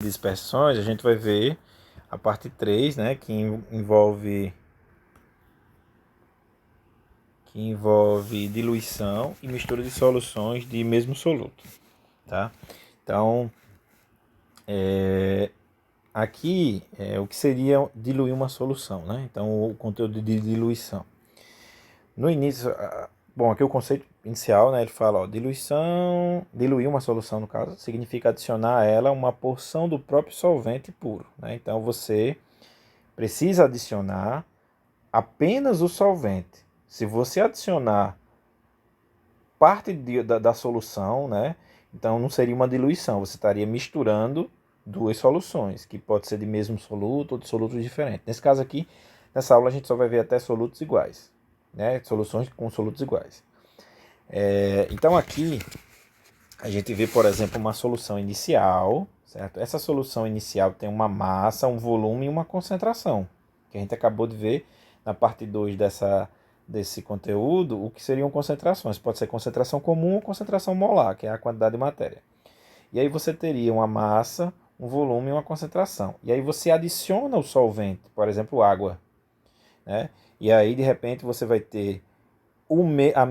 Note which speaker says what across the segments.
Speaker 1: dispersões, a gente vai ver a parte 3, né, que envolve diluição e mistura de soluções de mesmo soluto, tá? Então, aqui é o que seria diluir uma solução, né? Então, o conteúdo de diluição. No início, bom, aqui o conceito inicial, né, ele fala, ó, diluir uma solução, no caso, significa adicionar a ela uma porção do próprio solvente puro, né? Então, você precisa adicionar apenas o solvente. Se você adicionar parte da solução, né? Então não seria uma diluição, você estaria misturando duas soluções, que pode ser de mesmo soluto ou de solutos diferentes. Nesse caso aqui, nessa aula a gente só vai ver até solutos iguais, né? Soluções com solutos iguais. Então aqui a gente vê, por exemplo, uma solução inicial, certo? Essa solução inicial tem uma massa, um volume e uma concentração, que a gente acabou de ver na parte 2 desse conteúdo, o que seriam concentrações. Pode ser concentração comum ou concentração molar, que é a quantidade de matéria. E aí você teria uma massa, um volume e uma concentração. E aí você adiciona o solvente, por exemplo, água, né? E aí, de repente, você vai ter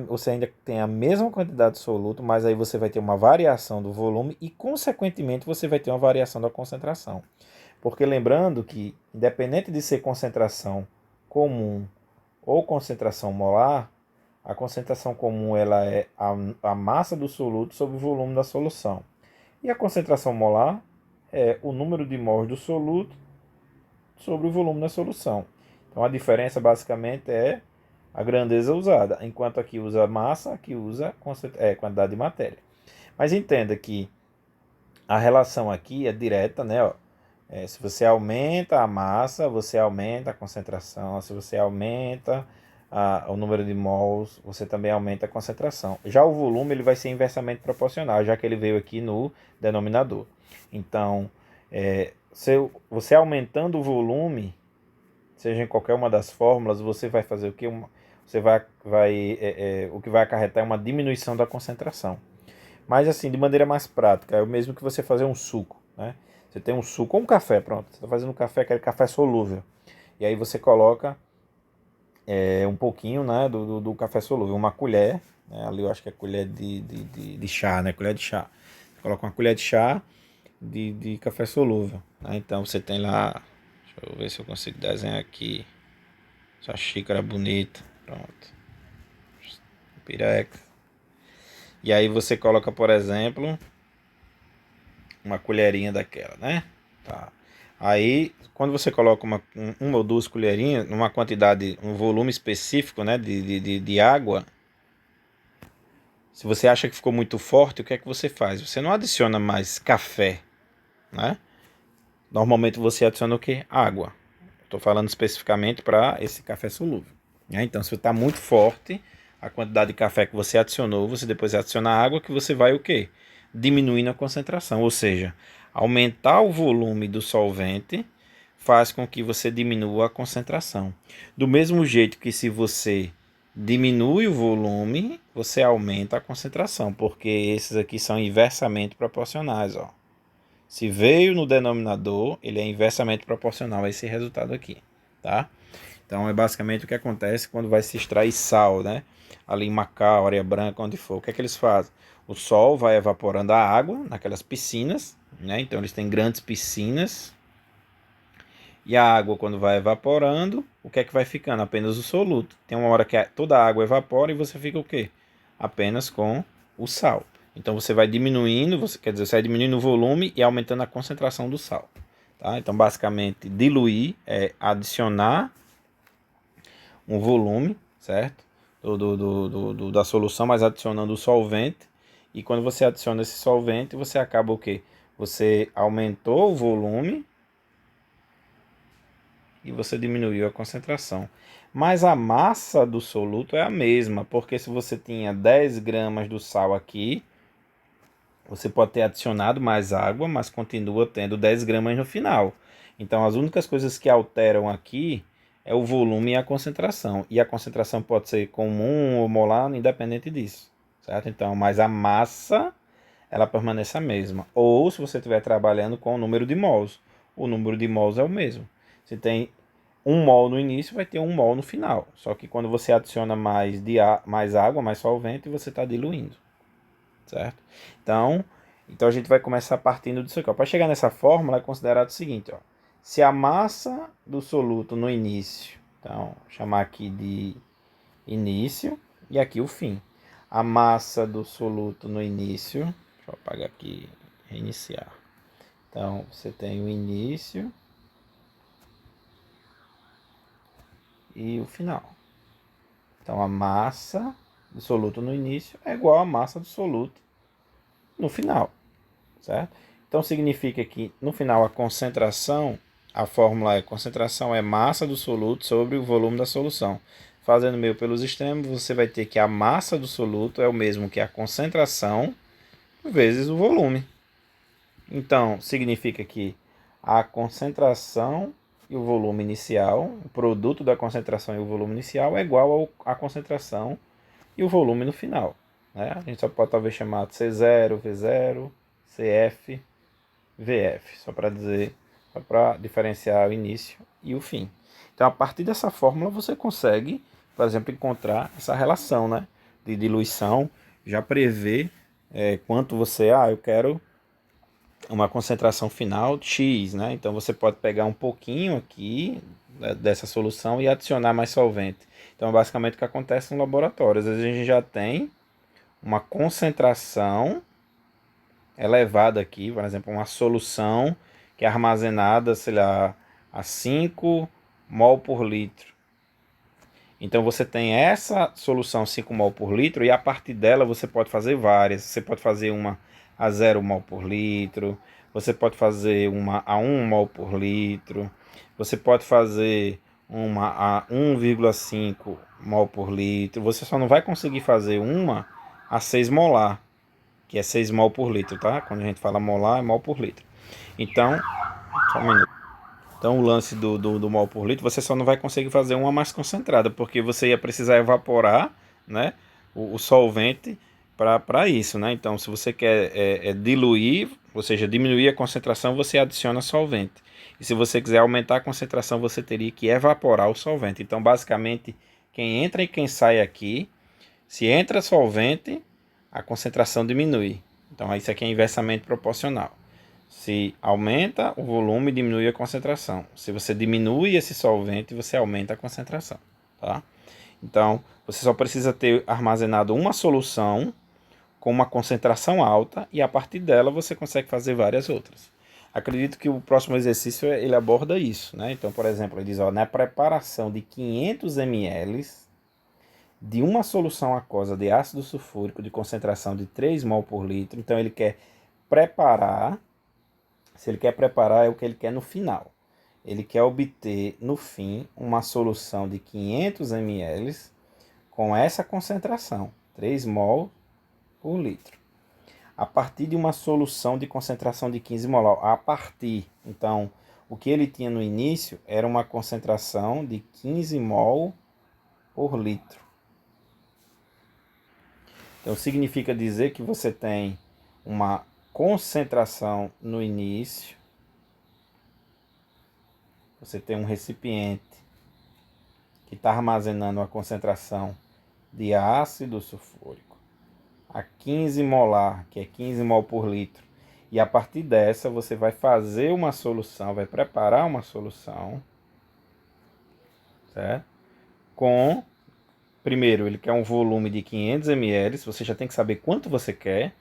Speaker 1: você ainda tem a mesma quantidade de soluto, mas aí você vai ter uma variação do volume e, consequentemente, você vai ter uma variação da concentração. Porque lembrando que, independente de ser concentração comum ou concentração molar, a concentração comum ela é a massa do soluto sobre o volume da solução. E a concentração molar é o número de mols do soluto sobre o volume da solução. Então a diferença basicamente é a grandeza usada, enquanto aqui usa massa, aqui usa quantidade de matéria. Mas entenda que a relação aqui é direta, né? Ó. Se você aumenta a massa, você aumenta a concentração. Se você aumenta o número de mols, você também aumenta a concentração. Já o volume ele vai ser inversamente proporcional, já que ele veio aqui no denominador. Então, você aumentando o volume, seja em qualquer uma das fórmulas, você vai fazer o que? O que vai acarretar é uma diminuição da concentração. Mas assim, de maneira mais prática, é o mesmo que você fazer um suco, né? Você tem um suco ou um café, pronto. Você está fazendo um café, aquele café solúvel. E aí você coloca um pouquinho, né, do café solúvel, uma colher, né? Ali eu acho que é colher de chá, né? Colher de chá. Você coloca uma colher de chá de café solúvel, né? Então você tem lá, deixa eu ver se eu consigo desenhar aqui, essa xícara bonita, pronto, pireca. E aí você coloca, por exemplo, uma colherinha daquela, né? Tá. Aí, quando você coloca uma ou duas colherinhas, numa quantidade, um volume específico, né, de água, se você acha que ficou muito forte, o que é que você faz? Você não adiciona mais café, né? Normalmente você adiciona o quê? Água. Estou falando especificamente para esse café solúvel. Então, se está muito forte a quantidade de café que você adicionou, você depois adiciona água que você vai o quê? Diminuindo a concentração, ou seja, aumentar o volume do solvente faz com que você diminua a concentração. Do mesmo jeito que se você diminui o volume, você aumenta a concentração, porque esses aqui são inversamente proporcionais, ó. Se veio no denominador, ele é inversamente proporcional a esse resultado aqui, tá? Então é basicamente o que acontece quando vai se extrair sal, né? Ali em Macau, Areia Branca, onde for. O que é que eles fazem? O sol vai evaporando a água naquelas piscinas, né? Então eles têm grandes piscinas. E a água, quando vai evaporando, o que é que vai ficando? Apenas o soluto. Tem uma hora que toda a água evapora e você fica o quê? Apenas com o sal. Então você vai diminuindo, quer dizer, você vai diminuindo o volume e aumentando a concentração do sal. Tá? Então, basicamente, diluir é adicionar um volume, certo? Da solução, mas adicionando o solvente. E quando você adiciona esse solvente, você acaba o quê? Você aumentou o volume e você diminuiu a concentração. Mas a massa do soluto é a mesma, porque se você tinha 10 gramas do sal aqui, você pode ter adicionado mais água, mas continua tendo 10 gramas no final. Então as únicas coisas que alteram aqui é o volume e a concentração. E a concentração pode ser comum ou molar, independente disso. Certo? Então, mas a massa ela permanece a mesma. Ou se você estiver trabalhando com o número de mols, o número de mols é o mesmo. Se tem 1 mol no início, vai ter 1 mol no final. Só que quando você adiciona mais água, mais solvente, você está diluindo, certo? Então a gente vai começar partindo disso aqui. Para chegar nessa fórmula, é considerado o seguinte, ó. Se a massa do soluto no início, então, vou chamar aqui de início e aqui o fim. A massa do soluto no início, deixa eu apagar aqui, reiniciar. Então, você tem o início e o final. Então, a massa do soluto no início é igual à massa do soluto no final, certo? Então, significa que no final a concentração, a fórmula é concentração é massa do soluto sobre o volume da solução. Fazendo meio pelos extremos, você vai ter que a massa do soluto é o mesmo que a concentração vezes o volume. Então, significa que a concentração e o volume inicial, o produto da concentração e o volume inicial é igual à concentração e o volume no final. Né? A gente só pode talvez chamar de C0, V0, CF, VF, só para dizer, só para diferenciar o início e o fim. Então, a partir dessa fórmula, você consegue, por exemplo, encontrar essa relação, né, de diluição, já prever quanto você, eu quero uma concentração final de X, né? Então você pode pegar um pouquinho aqui dessa solução e adicionar mais solvente. Então, basicamente, o que acontece no laboratório, às vezes a gente já tem uma concentração elevada aqui, por exemplo, uma solução que é armazenada, sei lá, a 5 mol por litro. Então você tem essa solução 5 mol por litro e a partir dela você pode fazer várias. Você pode fazer uma a 0 mol por litro, você pode fazer uma a 1 mol por litro, você pode fazer uma a 1,5 mol por litro. Você só não vai conseguir fazer uma a 6 molar, que é 6 mol por litro, tá? Quando a gente fala molar, é mol por litro. Então, só um minuto. Então, o lance do mol por litro, você só não vai conseguir fazer uma mais concentrada, porque você ia precisar evaporar, né, o solvente para isso, né? Então, se você quer diluir, ou seja, diminuir a concentração, você adiciona solvente. E se você quiser aumentar a concentração, você teria que evaporar o solvente. Então, basicamente, quem entra e quem sai aqui, se entra solvente, a concentração diminui. Então, isso aqui é inversamente proporcional. Se aumenta o volume, diminui a concentração. Se você diminui esse solvente, você aumenta a concentração. Tá? Então, você só precisa ter armazenado uma solução com uma concentração alta e a partir dela você consegue fazer várias outras. Acredito que o próximo exercício ele aborda isso. Né? Então, por exemplo, ele diz, na preparação de 500 ml de uma solução aquosa de ácido sulfúrico de concentração de 3 mol por litro, então ele quer preparar. Se ele quer preparar, é o que ele quer no final. Ele quer obter, no fim, uma solução de 500 ml com essa concentração, 3 mol por litro. A partir de uma solução de concentração de 15 mol. A partir, então, o que ele tinha no início era uma concentração de 15 mol por litro. Então, significa dizer que você tem uma concentração no início. Você tem um recipiente que está armazenando uma concentração de ácido sulfúrico a 15 molar, que é 15 mol por litro. E a partir dessa você vai fazer uma solução, vai preparar uma solução, certo? Primeiro, ele quer um volume de 500 ml, você já tem que saber quanto você quer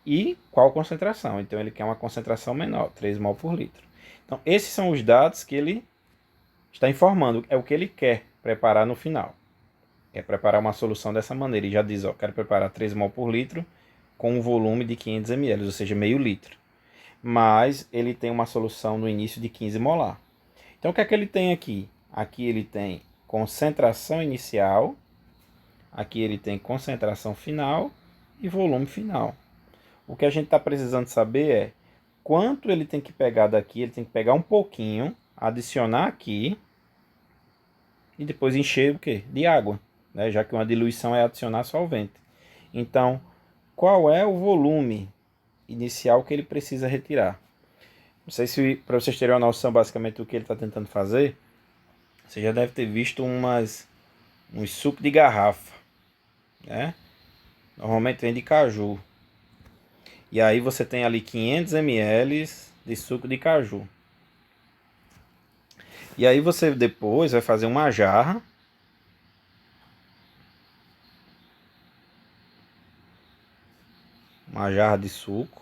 Speaker 1: e qual concentração. Então ele quer uma concentração menor, 3 mol por litro. Então esses são os dados que ele está informando, é o que ele quer preparar no final. Quer preparar uma solução dessa maneira. E já diz, quero preparar 3 mol por litro com um volume de 500 ml, ou seja, meio litro. Mas ele tem uma solução no início de 15 molar. Então o que é que ele tem aqui? Aqui ele tem concentração inicial, aqui ele tem concentração final e volume final. O que a gente está precisando saber é quanto ele tem que pegar daqui. Ele tem que pegar um pouquinho, adicionar aqui e depois encher o quê? De água, né? Já que uma diluição é adicionar solvente. Então, qual é o volume inicial que ele precisa retirar. Não sei se, para vocês terem uma noção basicamente do que ele está tentando fazer, você já deve ter visto uns sucos de garrafa, né? Normalmente vem de caju. E aí você tem ali 500 ml de suco de caju. E aí você depois vai fazer uma jarra. Uma jarra de suco.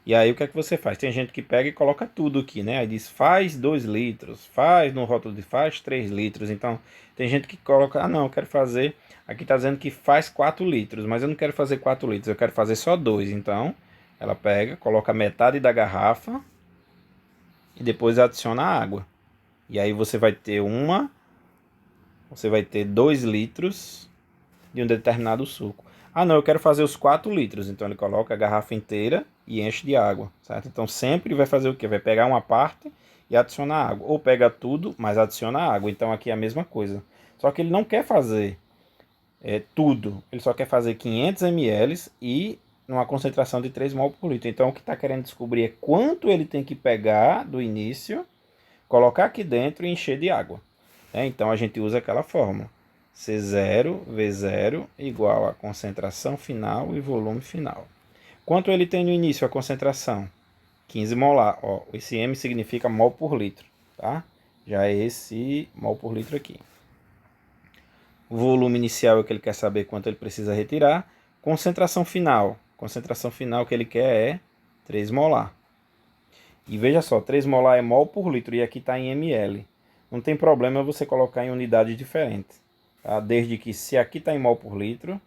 Speaker 1: E aí o que é que você faz? Tem gente que pega e coloca tudo aqui, né? Aí diz, faz 2 litros, faz no rótulo de faz 3 litros. Então, tem gente que coloca, não, eu quero fazer, aqui tá dizendo que faz 4 litros, mas eu não quero fazer 4 litros, eu quero fazer só 2. Então, ela pega, coloca metade da garrafa e depois adiciona a água. E aí você vai ter 2 litros de um determinado suco. Ah, não, eu quero fazer os 4 litros. Então ele coloca a garrafa inteira e enche de água, certo? Então sempre vai fazer o quê? Vai pegar uma parte e adicionar água. Ou pega tudo, mas adiciona água. Então aqui é a mesma coisa. Só que ele não quer fazer tudo. Ele só quer fazer 500 ml e numa concentração de 3 mol por litro. Então o que está querendo descobrir é quanto ele tem que pegar do início, colocar aqui dentro e encher de água. Então a gente usa aquela fórmula. C0, V0 igual a concentração final e volume final. Quanto ele tem no início a concentração? 15 molar. Ó, esse M significa mol por litro, tá? Já é esse mol por litro aqui. O volume inicial é o que ele quer saber quanto ele precisa retirar. Concentração final. Concentração final que ele quer é 3 molar. E veja só, 3 molar é mol por litro e aqui está em ml. Não tem problema você colocar em unidades diferentes. Tá? Desde que se aqui está em mol por litro.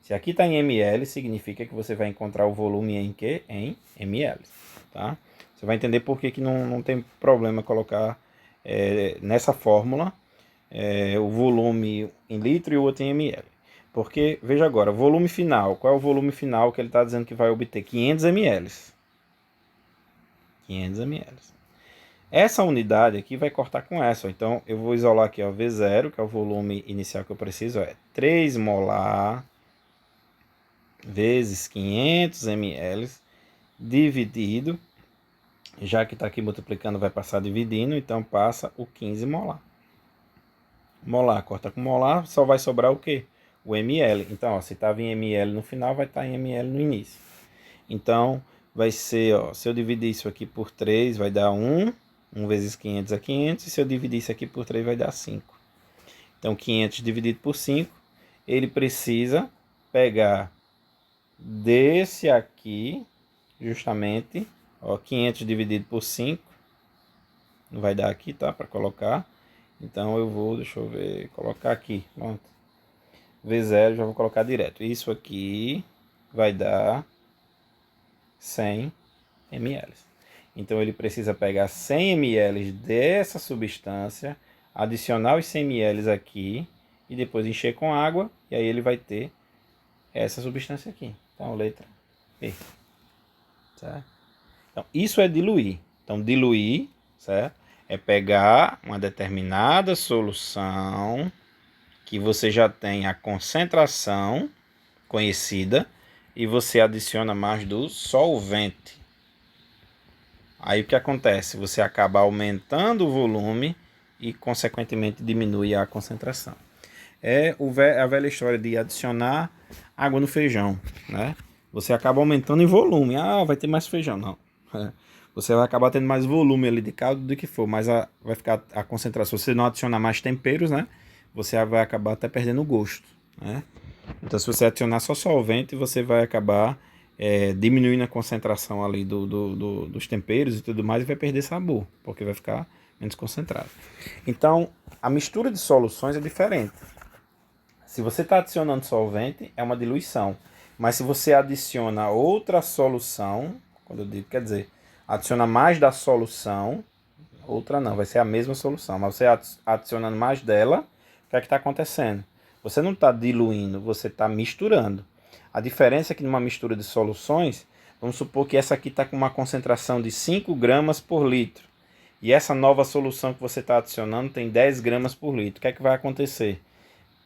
Speaker 1: Se aqui está em ml, significa que você vai encontrar o volume em quê? Em ml. Tá? Você vai entender por que não tem problema colocar nessa fórmula o volume em litro e o outro em ml. Porque, veja agora, volume final. Qual é o volume final que ele está dizendo que vai obter? 500 ml. 500 ml. Essa unidade aqui vai cortar com essa. Então, eu vou isolar aqui, ó, V0, que é o volume inicial que eu preciso, é 3 molar vezes 500 ml dividido. Já que está aqui multiplicando, vai passar dividindo, então passa o 15 molar. Molar, corta com molar, só vai sobrar o quê? O ml. Então, ó, se estava em ml no final, vai estar em ml no início. Então, vai ser, ó, se eu dividir isso aqui por 3, vai dar 1. 1 vezes 500 é 500. E se eu dividir isso aqui por 3, vai dar 5. Então, 500 dividido por 5, ele precisa pegar desse aqui, justamente, ó, 500 dividido por 5. Não vai dar aqui, tá? Para colocar. Então, eu vou, deixa eu ver, colocar aqui. Pronto. V0, já vou colocar direto. Isso aqui vai dar 100 ml. Então ele precisa pegar 100 ml dessa substância, adicionar os 100 ml aqui e depois encher com água, e aí ele vai ter essa substância aqui. Então, letra E. Certo? Então, isso é diluir. Então, diluir, certo? É pegar uma determinada solução que você já tem a concentração conhecida e você adiciona mais do solvente. Aí o que acontece? Você acaba aumentando o volume e, consequentemente, diminui a concentração. É a velha história de adicionar água no feijão, né? Você acaba aumentando em volume. Ah, vai ter mais feijão. Não. Você vai acabar tendo mais volume ali de caldo do que for, mas vai ficar a concentração. Se você não adicionar mais temperos, né? Você vai acabar até perdendo o gosto, né? Então, se você adicionar só solvente, você vai acabar diminuindo a concentração ali dos temperos e tudo mais e vai perder sabor, porque vai ficar menos concentrado. Então, a mistura de soluções é diferente. Se você está adicionando solvente, é uma diluição. Mas se você adiciona outra solução, quando eu digo, quer dizer, adiciona mais da solução, outra não, vai ser a mesma solução, mas você adicionando mais dela, o que é que está acontecendo? Você não está diluindo, você está misturando. A diferença é que numa mistura de soluções, vamos supor que essa aqui está com uma concentração de 5 gramas por litro. E essa nova solução que você está adicionando tem 10 gramas por litro. O que é que vai acontecer?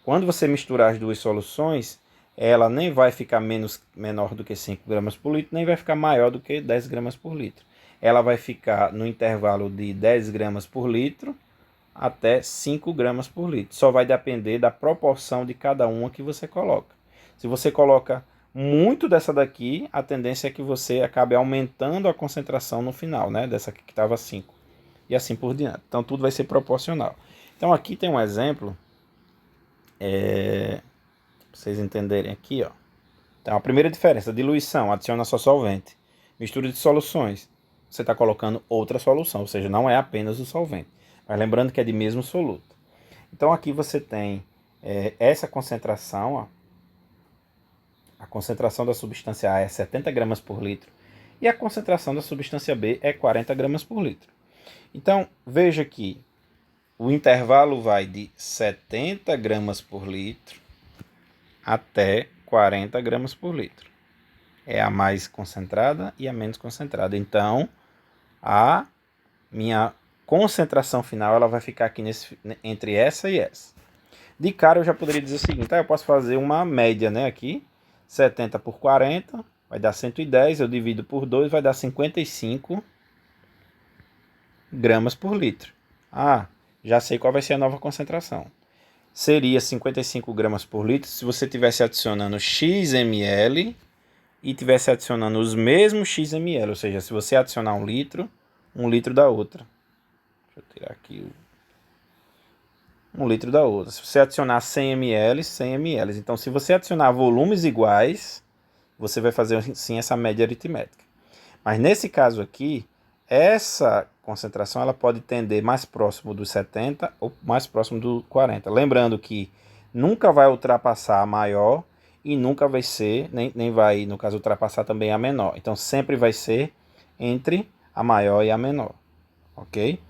Speaker 1: Quando você misturar as duas soluções, ela nem vai ficar menor do que 5 gramas por litro, nem vai ficar maior do que 10 gramas por litro. Ela vai ficar no intervalo de 10 gramas por litro até 5 gramas por litro. Só vai depender da proporção de cada uma que você coloca. Se você coloca muito dessa daqui, a tendência é que você acabe aumentando a concentração no final, né? Dessa aqui que estava 5. E assim por diante. Então tudo vai ser proporcional. Então aqui tem um exemplo, para vocês entenderem aqui, ó. Então a primeira diferença, diluição, adiciona só solvente. Mistura de soluções, você está colocando outra solução, ou seja, não é apenas o solvente. Mas lembrando que é de mesmo soluto. Então aqui você tem essa concentração, ó. A concentração da substância A é 70 gramas por litro e a concentração da substância B é 40 gramas por litro. Então veja que o intervalo vai de 70 gramas por litro até 40 gramas por litro. É a mais concentrada e a menos concentrada. Então, a minha concentração final ela vai ficar aqui entre essa e essa. De cara, eu já poderia dizer o seguinte, eu posso fazer uma média, né, aqui. 70 por 40 vai dar 110, eu divido por 2, vai dar 55 gramas por litro. Já sei qual vai ser a nova concentração. Seria 55 gramas por litro se você estivesse adicionando x ml e estivesse adicionando os mesmos x ml, ou seja, se você adicionar 1 litro da outra. Deixa eu tirar aqui 1 litro da outra. Se você adicionar 100 ml, 100 ml. Então, se você adicionar volumes iguais, você vai fazer sim essa média aritmética. Mas nesse caso aqui, essa concentração ela pode tender mais próximo do 70 ou mais próximo do 40. Lembrando que nunca vai ultrapassar a maior e nunca vai ser, nem vai, no caso, ultrapassar também a menor. Então sempre vai ser entre a maior e a menor. Ok?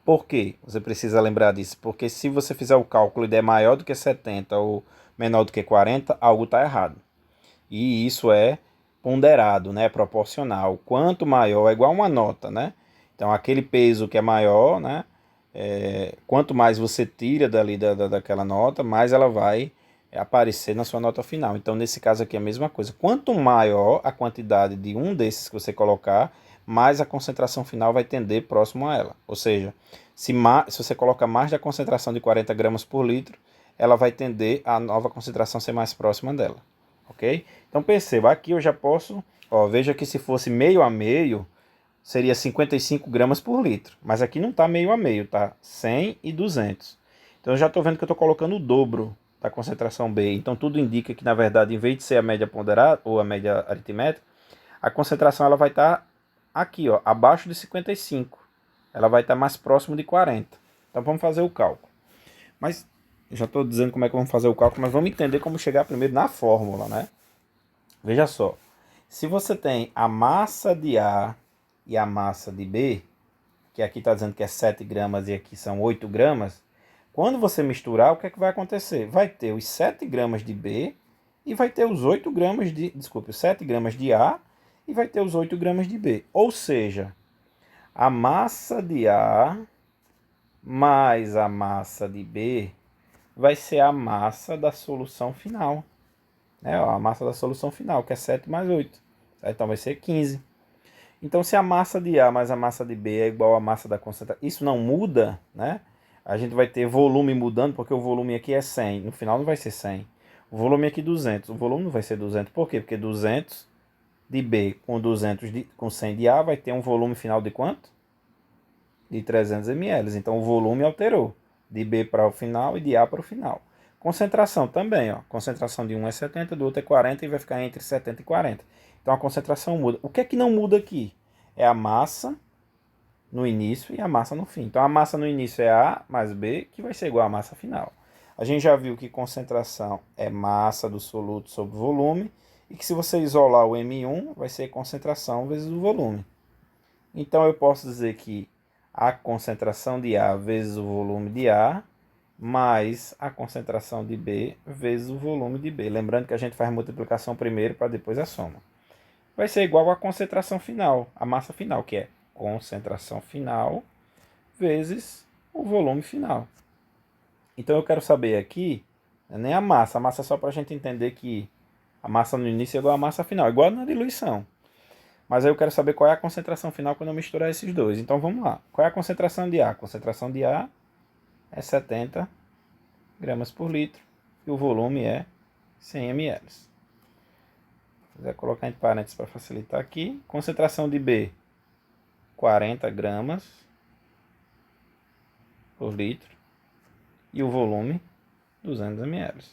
Speaker 1: Por quê? Você precisa lembrar disso. Porque se você fizer o cálculo e der maior do que 70 ou menor do que 40, algo está errado. E isso é ponderado, né? Proporcional. Quanto maior é igual a uma nota, né? Então aquele peso que é maior, né? Quanto mais você tira dali daquela nota, mais ela vai aparecer na sua nota final. Então nesse caso aqui é a mesma coisa. Quanto maior a quantidade de um desses que você colocar, mais a concentração final vai tender próximo a ela. Ou seja, se você coloca mais da concentração de 40 gramas por litro, ela vai tender a nova concentração ser mais próxima dela. Ok? Então perceba, aqui eu já posso, veja que se fosse meio a meio, seria 55 gramas por litro. Mas aqui não está meio a meio, está 100 e 200. Então eu já estou vendo que eu estou colocando o dobro da concentração B. Então tudo indica que, na verdade, em vez de ser a média ponderada ou a média aritmética, a concentração ela vai estar aqui, abaixo de 55. Ela vai estar mais próximo de 40. Então vamos fazer o cálculo. Mas já estou dizendo como é que vamos fazer o cálculo, mas vamos entender como chegar primeiro na fórmula, né? Veja só. Se você tem a massa de A e a massa de B, que aqui está dizendo que é 7 gramas e aqui são 8 gramas, quando você misturar, o que é que vai acontecer? Vai ter os 7 gramas de B e vai ter os 8 gramas de... Desculpe, os 7 gramas de A e vai ter os 8 gramas de B. Ou seja, a massa de A mais a massa de B vai ser a massa da solução final. A massa da solução final, que é 7 mais 8. Então vai ser 15. Então, se a massa de A mais a massa de B é igual à massa da concentração, isso não muda, né? A gente vai ter volume mudando, porque o volume aqui é 100. No final não vai ser 100. O volume aqui é 200. O volume não vai ser 200. Por quê? Porque 200 de B com 100 de A vai ter um volume final de quanto? De 300 ml. Então, o volume alterou. De B para o final e de A para o final. Concentração também, concentração de um é 70, do outro é 40 e vai ficar entre 70 e 40. Então a concentração muda. O que é que não muda aqui? É a massa no início e a massa no fim. Então a massa no início é A mais B, que vai ser igual à massa final. A gente já viu que concentração é massa do soluto sobre volume e que se você isolar o M1, vai ser concentração vezes o volume. Então eu posso dizer que a concentração de A vezes o volume de A mais a concentração de B vezes o volume de B. Lembrando que a gente faz multiplicação primeiro para depois a soma. Vai ser igual à concentração final, a massa final, que é concentração final vezes o volume final. Então eu quero saber aqui Não é nem a massa é só para a gente entender que a massa no início é igual à massa final, igual na diluição. Mas aí eu quero saber qual é a concentração final quando eu misturar esses dois. Então vamos lá. Qual é a concentração de A? A concentração de A é 70 gramas por litro e o volume é 100 ml. Se quiser colocar entre parênteses para facilitar aqui. Concentração de B, 40 gramas por litro e o volume 200 ml.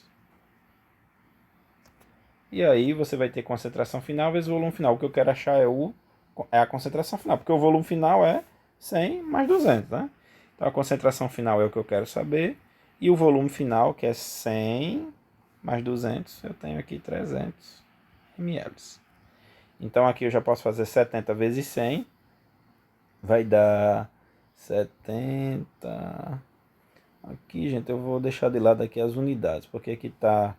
Speaker 1: E aí você vai ter concentração final vezes volume final. O que eu quero achar é a concentração final, porque o volume final é 100 mais 200, né? Então a concentração final é o que eu quero saber. E o volume final, que é 100 mais 200, eu tenho aqui 300 ml. Então aqui eu já posso fazer 70 vezes 100. Vai dar 70... Aqui, gente, eu vou deixar de lado aqui as unidades, porque aqui está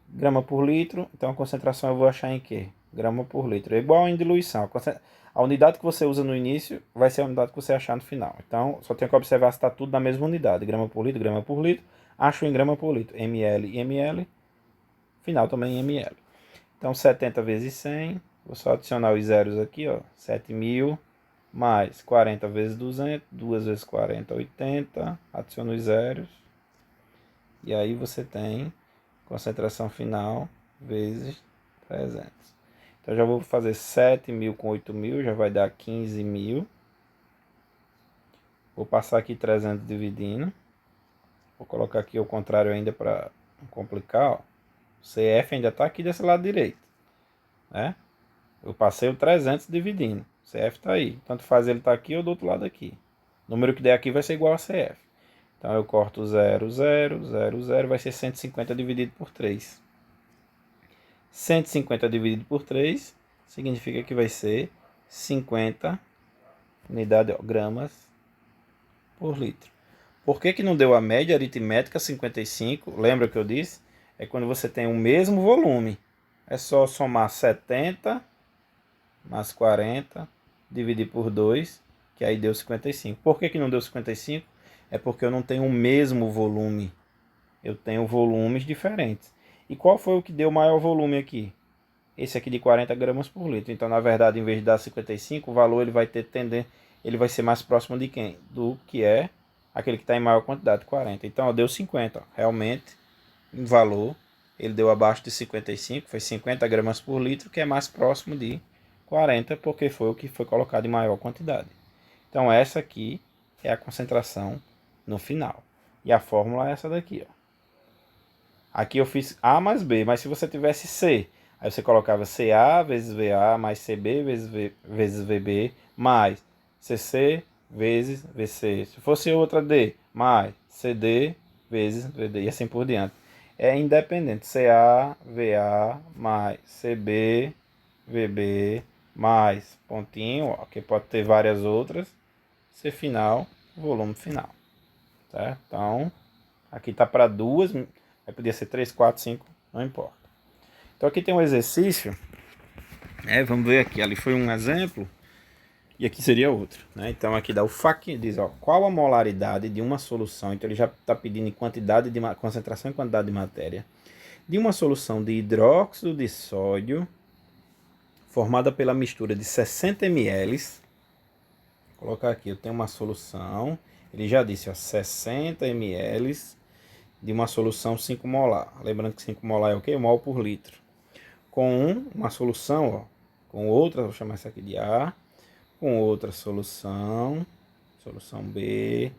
Speaker 1: grama por litro, então a concentração eu vou achar em quê? Grama por litro. É igual em diluição. A unidade que você usa no início vai ser a unidade que você achar no final. Então, só tenho que observar se está tudo na mesma unidade. Grama por litro, grama por litro. Acho em grama por litro. ml e ml. Final também em ml. Então, 70 vezes 100. Vou só adicionar os zeros aqui, ó. 7.000 mais 40 vezes 200. 2 vezes 40, 80. Adiciono os zeros. E aí você tem concentração final vezes 300. Então já vou fazer 7.000 com 8.000, já vai dar 15.000. Vou passar aqui 300 dividindo. Vou colocar aqui ao contrário ainda para complicar. Ó. O CF ainda está aqui desse lado direito. Né? Eu passei o 300 dividindo. O CF está aí. Tanto faz ele estar aqui ou do outro lado aqui. O número que der aqui vai ser igual a CF. Então eu corto 0, 0, 0, 0. Vai ser 150 dividido por 3. 150 dividido por 3 significa que vai ser 50 unidades, gramas por litro. Por que não deu a média aritmética 55? Lembra que eu disse? É quando você tem o mesmo volume. É só somar 70 mais 40, dividir por 2, que aí deu 55. Por que não deu 55? É porque eu não tenho o mesmo volume. Eu tenho volumes diferentes. E qual foi o que deu maior volume aqui? Esse aqui de 40 gramas por litro. Então, na verdade, em vez de dar 55, o valor ele vai ter ele vai ser mais próximo de quem? Do que é aquele que está em maior quantidade, 40. Então, ó, deu 50. Ó. Realmente, em valor, ele deu abaixo de 55, foi 50 gramas por litro, que é mais próximo de 40, porque foi o que foi colocado em maior quantidade. Então, essa aqui é a concentração no final. E a fórmula é essa daqui, ó. Aqui eu fiz A mais B, mas se você tivesse C, aí você colocava CA vezes VA mais CB vezes VB mais CC vezes VC. Se fosse outra D, mais CD vezes VD e assim por diante. É independente. CA, VA mais CB, VB mais pontinho, ó, que pode ter várias outras. C final, volume final. Certo? Então, aqui está para duas. Aí podia ser 3, 4, 5, não importa. Então aqui tem um exercício. Vamos ver aqui. Ali foi um exemplo. E aqui seria outro. Né? Então aqui dá o FAQ. Diz, ó, qual a molaridade de uma solução. Então ele já está pedindo em quantidade de concentração e quantidade de matéria. De uma solução de hidróxido de sódio. Formada pela mistura de 60 ml. Vou colocar aqui. Eu tenho uma solução. Ele já disse, ó, 60 ml. De uma solução 5 molar. Lembrando que 5 molar é o quê? Mol por litro. Com uma solução, ó, com outra, vou chamar essa aqui de A, com outra solução, solução B,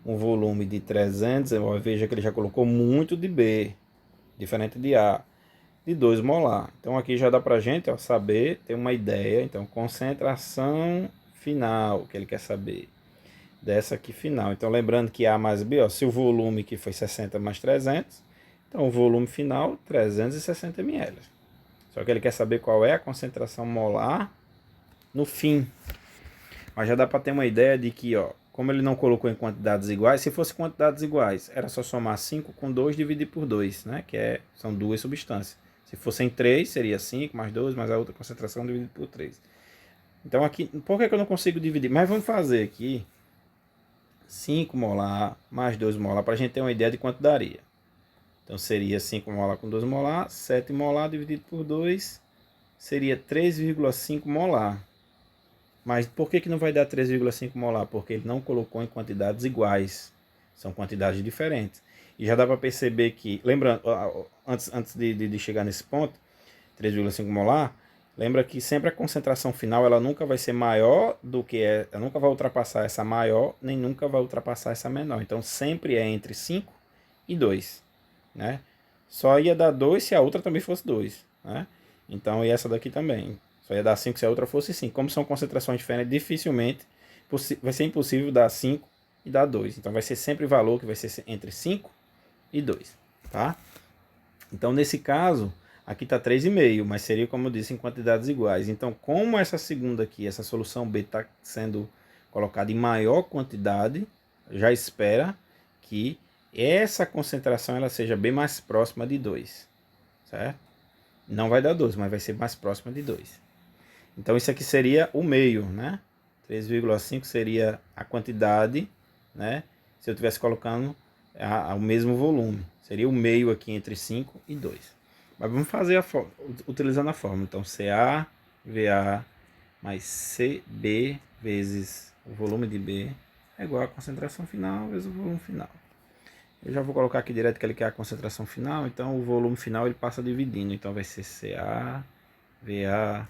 Speaker 1: um volume de 300, ó, veja que ele já colocou muito de B, diferente de A, de 2 molar. Então aqui já dá pra gente, ó, saber, ter uma ideia. Então, concentração final, que ele quer saber. Dessa aqui final. Então, lembrando que A mais B, ó, se o volume que foi 60 mais 300, então o volume final, 360 ml. Só que ele quer saber qual é a concentração molar no fim. Mas já dá para ter uma ideia de que, ó, como ele não colocou em quantidades iguais, se fosse quantidades iguais, era só somar 5 com 2 dividir por 2, né? São duas substâncias. Se fossem 3, seria 5 mais 2 mais a outra concentração dividido por 3. Então aqui, por que eu não consigo dividir? Mas vamos fazer aqui 5 molar mais 2 molar para a gente ter uma ideia de quanto daria. Então seria 5 molar com 2 molar, 7 molar dividido por 2 seria 3,5 molar. Mas por que não vai dar 3,5 molar? Porque ele não colocou em quantidades iguais. São quantidades diferentes. E já dá para perceber que, lembrando, antes de chegar nesse ponto, 3,5 molar, lembra que sempre a concentração final ela nunca vai ser maior do que ela nunca vai ultrapassar essa maior, nem nunca vai ultrapassar essa menor. Então sempre é entre 5 e 2, né? Só ia dar 2 se a outra também fosse 2, né? Então, e essa daqui também. Só ia dar 5 se a outra fosse 5. Como são concentrações diferentes, dificilmente vai ser impossível dar 5 e dar 2. Então vai ser sempre valor que vai ser entre 5 e 2, tá? Então nesse caso, aqui está 3,5, mas seria, como eu disse, em quantidades iguais. Então, como essa segunda aqui, essa solução B está sendo colocada em maior quantidade, já espera que essa concentração ela seja bem mais próxima de 2, certo? Não vai dar 2, mas vai ser mais próxima de 2. Então isso aqui seria o meio, né? 3,5 seria a quantidade, né? Se eu estivesse colocando o mesmo volume. Seria o meio aqui entre 5 e 2. Mas vamos fazer utilizando a fórmula. Então CA, VA mais CB vezes o volume de B é igual a concentração final vezes o volume final. Eu já vou colocar aqui direto que ele quer a concentração final, então o volume final ele passa dividindo. Então vai ser CA, VA,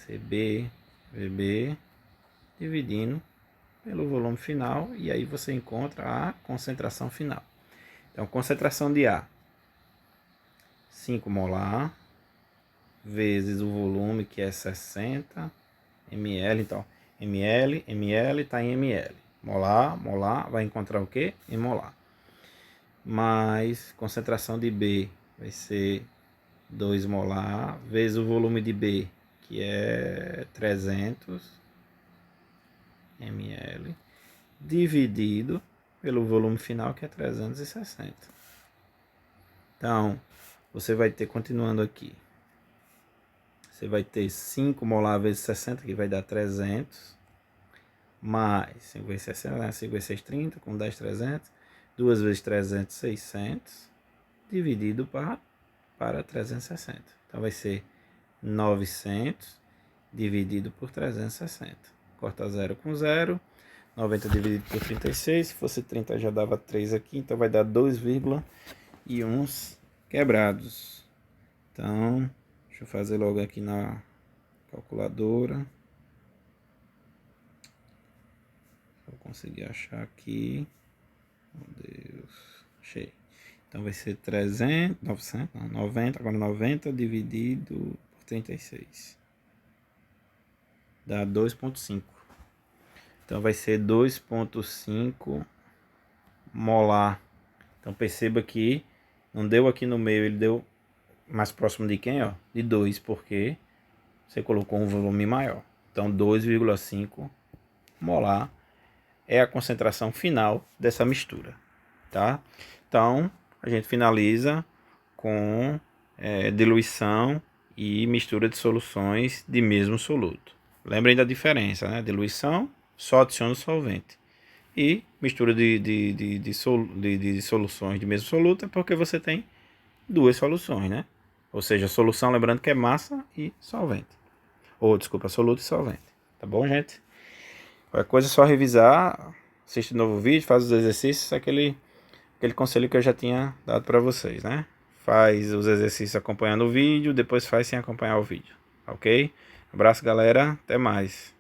Speaker 1: CB, VB, dividindo pelo volume final, e aí você encontra a concentração final. Então, concentração de A, 5 molar, vezes o volume, que é 60 ml. Então, ml, ml está em ml. Molar, molar, vai encontrar o que? Em molar. Mais concentração de B vai ser 2 molar, vezes o volume de B, que é 300 ml, dividido pelo volume final, que é 360. Então, você vai ter, continuando aqui, você vai ter 5 molar vezes 60, que vai dar 300, mais 5 vezes 60, né? 5 vezes 6, 30, com 10, 300, 2 vezes 300, 600, dividido para 360. Então, vai ser 900 dividido por 360. Corta 0 com 0. 90 dividido por 36. Se fosse 30 já dava 3 aqui. Então vai dar 2,1 quebrados. Então, deixa eu fazer logo aqui na calculadora. Vou conseguir achar aqui. Meu Deus. Achei. Então vai ser 300, 900, não, 90, agora 90 dividido por 36. Dá 2,5. Então vai ser 2,5 molar. Então perceba que não deu aqui no meio, ele deu mais próximo de quem? Ó? De 2, porque você colocou um volume maior. Então 2,5 molar é a concentração final dessa mistura, tá? Então a gente finaliza com diluição e mistura de soluções de mesmo soluto. Lembrem da diferença, né? Diluição, só adiciona o solvente. E mistura de soluções de mesmo soluto é porque você tem duas soluções, né? Ou seja, solução, lembrando que é massa e solvente. Ou, desculpa, soluto e solvente. Tá bom, gente? Qualquer coisa é só revisar, assiste o novo vídeo, faz os exercícios, aquele conselho que eu já tinha dado para vocês, né? Faz os exercícios acompanhando o vídeo, depois faz sem acompanhar o vídeo, ok? Abraço, galera, até mais.